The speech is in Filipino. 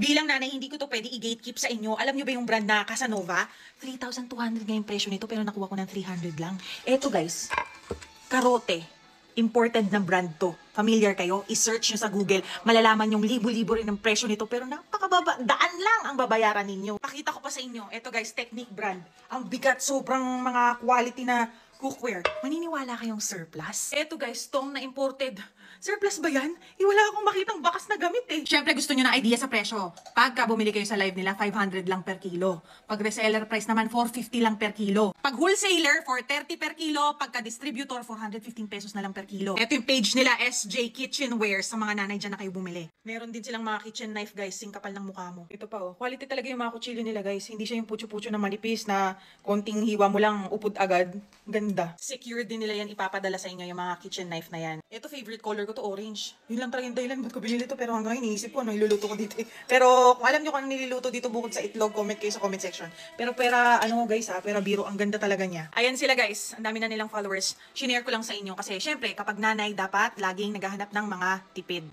Bilang nanay, hindi ko to pwede i-gatekeep sa inyo. Alam nyo ba yung brand na Casanova? 3,200 nga yung presyo nito pero nakuha ko ng 300 lang. Eto guys, Karote. Imported na brand to. Familiar kayo? I-search nyo sa Google. Malalaman yung libo-libo rin ng presyo nito pero napakababa. Daan lang ang babayaran ninyo. Pakita ko pa sa inyo. Eto guys, Technique brand. Ang bigat, sobrang mga quality na cookware. Maniniwala kayong surplus? Eto guys, tong na imported. Surplus ba yan? Wala akong makitang bakas na gamit eh. Siyempre gusto nyo na idea sa presyo. Pagka bumili kayo sa live nila, 500 lang per kilo. Pag reseller price naman, 450 lang per kilo. Pag wholesaler, 430 per kilo. Pagka distributor, 415 pesos na lang per kilo. Ito yung page nila, SJ Kitchenware, sa mga nanay dyan na kayo bumili. Meron din silang mga kitchen knife guys, singkapal ng mukha mo. Ito pa oh, quality talaga yung mga kutsilyo nila guys. Hindi siya yung putyo-putyo na manipis na konting hiwa mo lang upod agad. Ganda. Secure din nila yan ipapadala sa inyo yung mga kitchen knife na yan. Ito favorite color ko to orange. Yun lang talaga yung dahilan ba't ko binili to pero hanggang iniisip ko ano iluluto ko dito eh. Pero kung alam nyo kung ano niluluto dito bukod sa itlog, comment kayo sa comment section. Pero pera ano guys ha, pera biro, ang ganda talaga niya. Ayan sila guys, ang dami na nilang followers. Shinare ko lang sa inyo kasi syempre kapag nanay dapat laging naghahanap ng mga tipid.